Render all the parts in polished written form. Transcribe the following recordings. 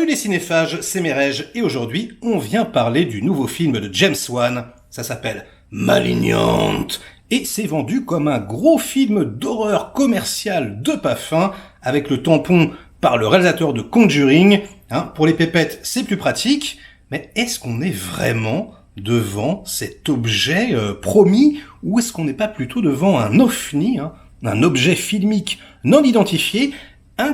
Salut les cinéphages, c'est Merej, et aujourd'hui, on vient parler du nouveau film de James Wan. Ça s'appelle Malignante, et c'est vendu comme un gros film d'horreur commercial de pas fin, avec le tampon par le réalisateur de Conjuring. Pour les pépettes, c'est plus pratique, mais est-ce qu'on est vraiment devant cet objet promis, ou est-ce qu'on n'est pas plutôt devant un ovni, un objet filmique non identifié,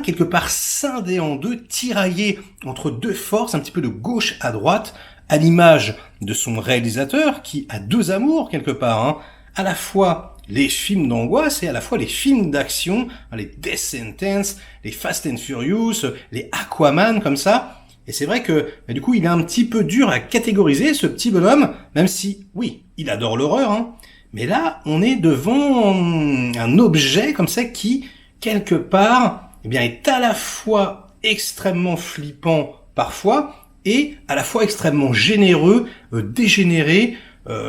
quelque part scindé en deux, tiraillé entre deux forces, un petit peu de gauche à droite, à l'image de son réalisateur, qui a deux amours quelque part, à la fois les films d'angoisse et à la fois les films d'action, les Death Sentence, les Fast and Furious, les Aquaman, comme ça. Et c'est vrai que, du coup, il est un petit peu dur à catégoriser, ce petit bonhomme, même si, oui, il adore l'horreur, mais là, on est devant un objet comme ça qui, quelque part, est à la fois extrêmement flippant parfois, et à la fois extrêmement généreux, dégénéré,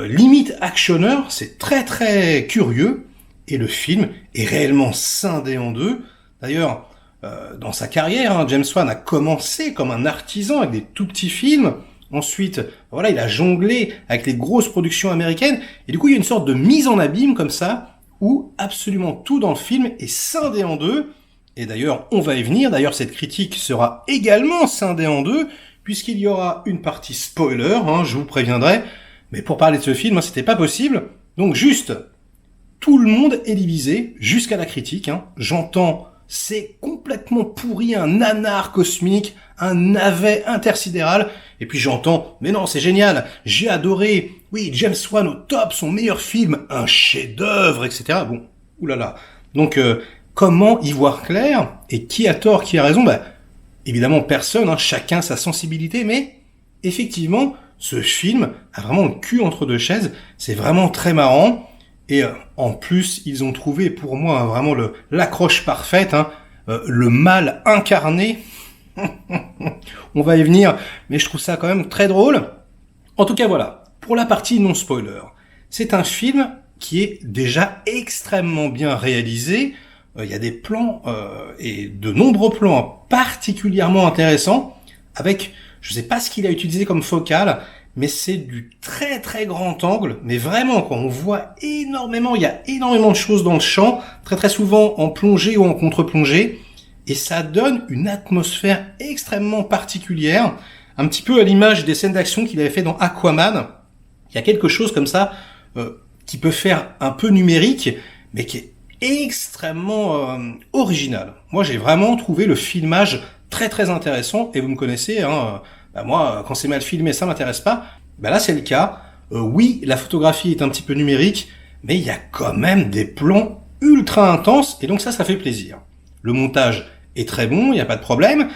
limite actionneur. C'est très très curieux, et le film est réellement scindé en deux. D'ailleurs, dans sa carrière, James Wan a commencé comme un artisan avec des tout petits films. Ensuite, il a jonglé avec les grosses productions américaines, et du coup il y a une sorte de mise en abîme comme ça, où absolument tout dans le film est scindé en deux. Et d'ailleurs, on va y venir. D'ailleurs, cette critique sera également scindée en deux, puisqu'il y aura une partie spoiler, je vous préviendrai. Mais pour parler de ce film, c'était pas possible. Donc juste, tout le monde est divisé jusqu'à la critique. J'entends, c'est complètement pourri, un nanar cosmique, un navet intersidéral. Et puis j'entends, mais non, c'est génial, j'ai adoré. Oui, James Wan au top, son meilleur film, un chef-d'œuvre, etc. Bon, oulala. Donc, comment y voir clair? Et qui a tort, qui a raison? Évidemment personne, chacun sa sensibilité, mais effectivement, ce film a vraiment le cul entre deux chaises, c'est vraiment très marrant, et en plus, ils ont trouvé pour moi vraiment l'accroche parfaite, le mal incarné. On va y venir, mais je trouve ça quand même très drôle. En tout cas, voilà, pour la partie non-spoiler, c'est un film qui est déjà extrêmement bien réalisé. Il y a des plans, et de nombreux plans particulièrement intéressants, avec, je sais pas ce qu'il a utilisé comme focale, mais c'est du très très grand angle, mais vraiment, on voit énormément, il y a énormément de choses dans le champ, très très souvent en plongée ou en contre-plongée, et ça donne une atmosphère extrêmement particulière, un petit peu à l'image des scènes d'action qu'il avait fait dans Aquaman. Il y a quelque chose comme ça, qui peut faire un peu numérique, mais qui est extrêmement original. Moi, j'ai vraiment trouvé le filmage très très intéressant, et vous me connaissez, moi, quand c'est mal filmé, ça m'intéresse pas. Là, c'est le cas. Oui, la photographie est un petit peu numérique, mais il y a quand même des plans ultra intenses, et donc ça fait plaisir. Le montage est très bon, il n'y a pas de problème.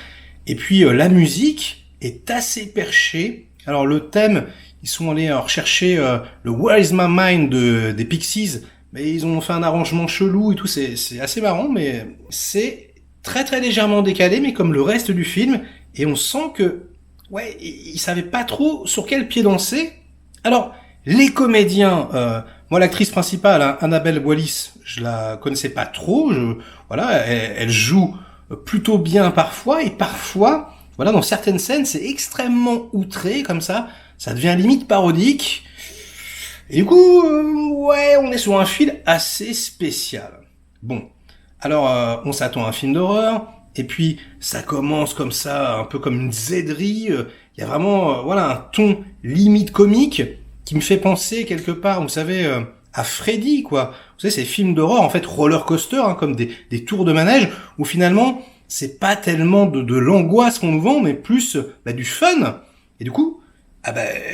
Et puis, la musique est assez perchée. Alors, le thème, ils sont allés rechercher le Where is my mind des Pixies, mais ils ont fait un arrangement chelou et tout, c'est assez marrant, mais c'est très très légèrement décalé, mais comme le reste du film, et on sent que, ils savaient pas trop sur quel pied danser. Alors, les comédiens, moi l'actrice principale, Annabelle Wallis, je la connaissais pas trop, elle joue plutôt bien parfois, et parfois, dans certaines scènes, c'est extrêmement outré, comme ça devient limite parodique. Et du coup, on est sur un film assez spécial. Bon, alors on s'attend à un film d'horreur, et puis ça commence comme ça, un peu comme une zèderie. Il y a vraiment, un ton limite comique qui me fait penser quelque part, vous savez, à Freddy, quoi. Vous savez, ces films d'horreur, en fait, roller coaster, comme des tours de manège, où finalement, c'est pas tellement de l'angoisse qu'on nous vend, mais plus du fun. Et du coup,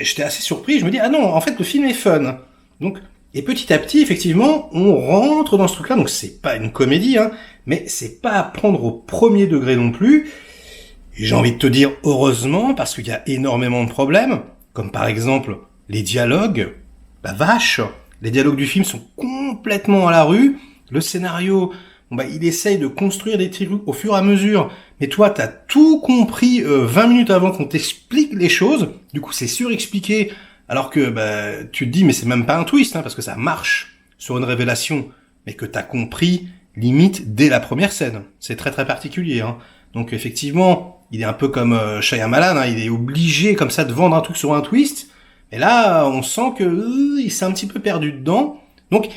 j'étais assez surpris, je me dis, non, en fait, le film est fun. Donc, et petit à petit, effectivement, on rentre dans ce truc-là, donc c'est pas une comédie, mais c'est pas à prendre au premier degré non plus. Et j'ai envie de te dire, heureusement, parce qu'il y a énormément de problèmes, comme par exemple, les dialogues, la vache, les dialogues du film sont complètement à la rue, le scénario, il essaye de construire des trucs au fur et à mesure, mais toi, t'as tout compris 20 minutes avant qu'on t'explique les choses, du coup, c'est surexpliqué, alors que tu te dis, mais c'est même pas un twist, parce que ça marche sur une révélation, mais que t'as compris, limite, dès la première scène. C'est très très particulier. Donc effectivement, il est un peu comme Shyamalan, hein, il est obligé comme ça de vendre un truc sur un twist. Et là, on sent que il s'est un petit peu perdu dedans. Donc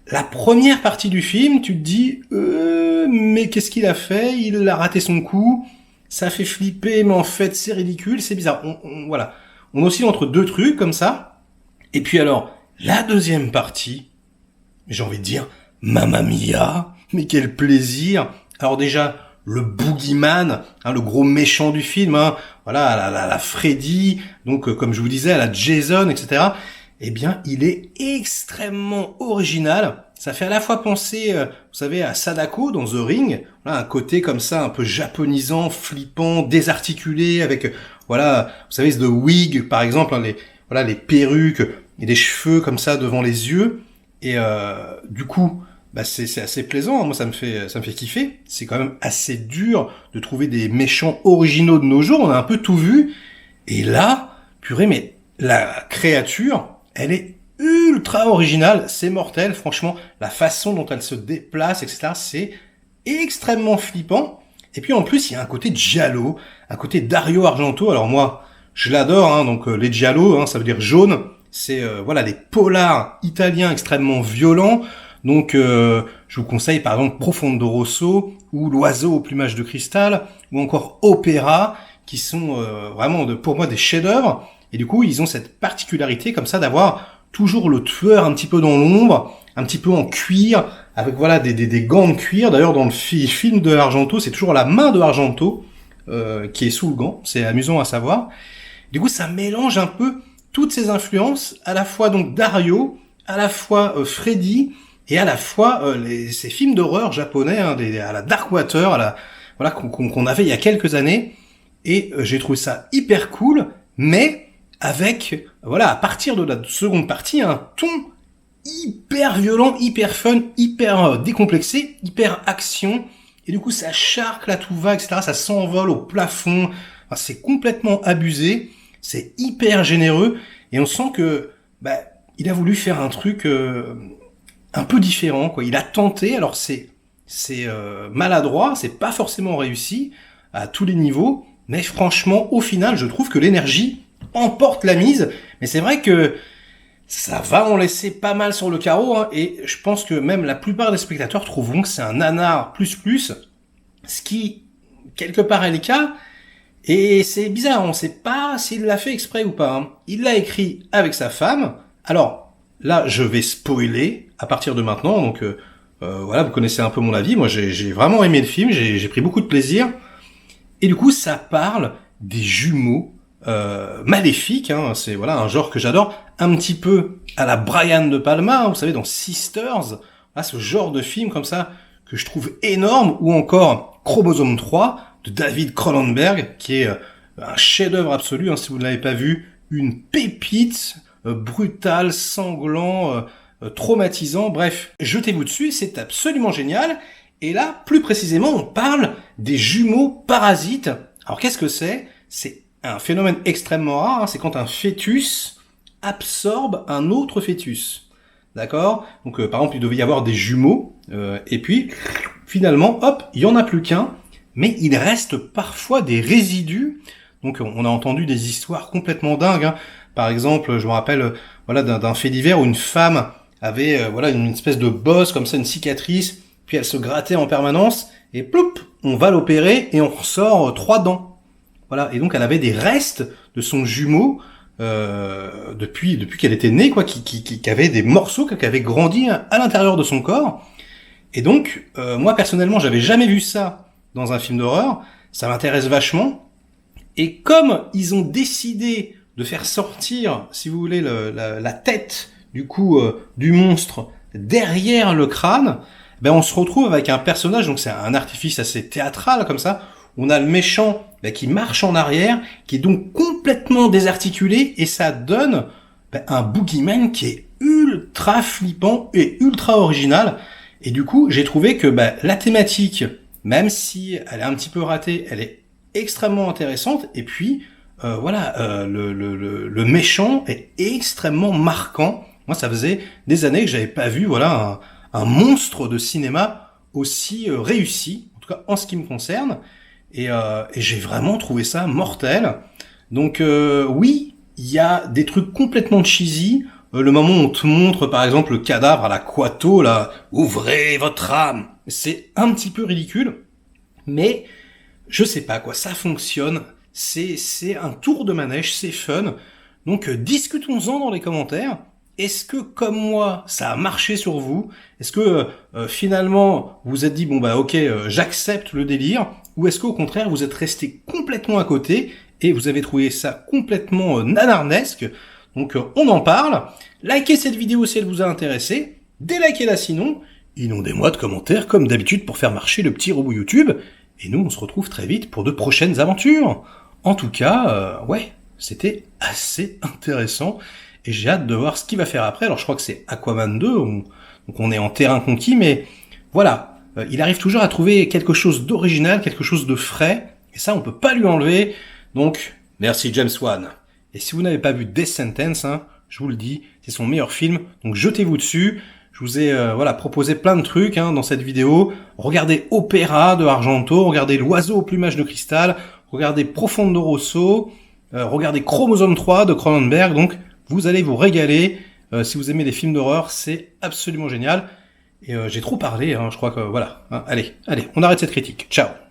la première partie du film, tu te dis mais qu'est-ce qu'il a fait? Il a raté son coup. Ça fait flipper, mais en fait c'est ridicule, c'est bizarre. Voilà, on oscille entre deux trucs comme ça. Et puis alors la deuxième partie, j'ai envie de dire Mamma Mia, mais quel plaisir. Alors déjà le boogeyman, hein, le gros méchant du film, hein, voilà, la Freddy, donc comme je vous disais, la Jason, etc. Eh bien, il est extrêmement original. Ça fait à la fois penser, vous savez, à Sadako dans The Ring, voilà, un côté comme ça, un peu japonisant, flippant, désarticulé, avec, voilà, vous savez, The Wig, par exemple, hein, les perruques et des cheveux comme ça devant les yeux. Et du coup, bah c'est assez plaisant, hein. Moi ça me fait kiffer. C'est quand même assez dur de trouver des méchants originaux de nos jours, on a un peu tout vu. Et là, purée, mais la créature, elle est ultra originale, c'est mortel, franchement, la façon dont elle se déplace, etc., c'est extrêmement flippant. Et puis en plus, il y a un côté giallo, un côté Dario Argento. Alors moi, je l'adore, hein, donc les giallo, hein, ça veut dire jaune. C'est voilà des polars italiens extrêmement violents. Donc je vous conseille par exemple Profondo Rosso ou L'Oiseau au plumage de cristal ou encore Opéra qui sont vraiment pour moi des chefs-d'œuvre. Et du coup, ils ont cette particularité comme ça d'avoir toujours le tueur un petit peu dans l'ombre, un petit peu en cuir, avec voilà des gants de cuir. D'ailleurs, dans le film de Argento, c'est toujours la main de Argento qui est sous le gant. C'est amusant à savoir. Du coup, ça mélange un peu toutes ces influences, à la fois donc Dario, à la fois Freddy, et à la fois ces films d'horreur japonais, hein, à la Darkwater, voilà qu'on avait il y a quelques années. Et j'ai trouvé ça hyper cool, mais avec, voilà, à partir de la seconde partie, un ton hyper violent, hyper fun, hyper décomplexé, hyper action. Et du coup, ça charcle à tout va, etc. Ça s'envole au plafond. Enfin, c'est complètement abusé. C'est hyper généreux. Et on sent que, bah, il a voulu faire un truc un peu différent, quoi. Il a tenté. Alors c'est maladroit. C'est pas forcément réussi à tous les niveaux. Mais franchement, au final, je trouve que l'énergie emporte la mise. Mais c'est vrai que ça va en laisser pas mal sur le carreau, hein, et je pense que même la plupart des spectateurs trouveront que c'est un nanar plus, ce qui, quelque part, est le cas. Et c'est bizarre, on sait pas s'il l'a fait exprès ou pas, hein. Il l'a écrit avec sa femme. Alors, là, je vais spoiler à partir de maintenant, donc voilà, vous connaissez un peu mon avis. Moi, j'ai vraiment aimé le film, j'ai pris beaucoup de plaisir. Et du coup, ça parle des jumeaux maléfiques, hein, c'est voilà un genre que j'adore, un petit peu à la Brian De Palma, hein, vous savez, dans Sisters, voilà, ce genre de film comme ça que je trouve énorme, ou encore Chromosome 3 de David Cronenberg, qui est un chef-d'œuvre absolu, hein, si vous ne l'avez pas vu, une pépite brutal, sanglant, traumatisant, bref, jetez-vous dessus, c'est absolument génial. Et là, plus précisément, on parle des jumeaux parasites. Alors qu'est-ce que c'est? C'est un phénomène extrêmement rare, hein, c'est quand un fœtus absorbe un autre fœtus. D'accord? Donc par exemple, il devait y avoir des jumeaux, et puis finalement, hop, il y en a plus qu'un, mais il reste parfois des résidus. Donc on a entendu des histoires complètement dingues, hein. Par exemple, je me rappelle voilà d'un fait divers où une femme avait voilà une espèce de bosse comme ça, une cicatrice, puis elle se grattait en permanence, et ploup, on va l'opérer et on ressort 3 dents. Voilà, et donc elle avait des restes de son jumeau depuis qu'elle était née, quoi, qui avait des morceaux qui avaient grandi à l'intérieur de son corps. Et donc, moi personnellement, j'avais jamais vu ça dans un film d'horreur. Ça m'intéresse vachement. Et comme ils ont décidé de faire sortir, si vous voulez, la tête du coup du monstre derrière le crâne, ben on se retrouve avec un personnage. Donc c'est un artifice assez théâtral comme ça. On a le méchant qui marche en arrière, qui est donc complètement désarticulé, et ça donne un boogeyman qui est ultra flippant et ultra original. Et du coup, j'ai trouvé que la thématique, même si elle est un petit peu ratée, elle est extrêmement intéressante. Et puis, le méchant est extrêmement marquant. Moi, ça faisait des années que j'avais pas vu un monstre de cinéma aussi réussi, en tout cas en ce qui me concerne. et j'ai vraiment trouvé ça mortel. Donc oui, il y a des trucs complètement cheesy. Le moment où on te montre par exemple le cadavre à la Kuato, là, ouvrez votre âme, c'est un petit peu ridicule, mais je sais pas quoi, ça fonctionne, c'est un tour de manège, c'est fun. Donc discutons-en dans les commentaires. Est-ce que comme moi ça a marché sur vous? Est-ce que finalement vous vous êtes dit bon bah ok j'accepte le délire, ou est-ce qu'au contraire vous êtes resté complètement à côté et vous avez trouvé ça complètement nanarnesque? Donc on en parle. Likez cette vidéo si elle vous a intéressé, délikez-la sinon, inondez-moi de commentaires comme d'habitude pour faire marcher le petit robot YouTube. Et nous, on se retrouve très vite pour de prochaines aventures. En tout cas, ouais, c'était assez intéressant. Et j'ai hâte de voir ce qu'il va faire après. Alors je crois que c'est Aquaman 2, donc on est en terrain conquis, mais voilà. Il arrive toujours à trouver quelque chose d'original, quelque chose de frais. Et ça, on peut pas lui enlever. Donc, merci James Wan. Et si vous n'avez pas vu Death Sentence, hein, je vous le dis, c'est son meilleur film. Donc jetez-vous dessus. Je vous ai proposé plein de trucs dans cette vidéo. Regardez Opéra de Argento, regardez L'Oiseau au plumage de cristal, regardez Profondo Rosso, regardez Chromosome 3 de Cronenberg. Donc vous allez vous régaler. Si vous aimez les films d'horreur, c'est absolument génial. Et j'ai trop parlé, je crois que voilà. Allez, on arrête cette critique. Ciao.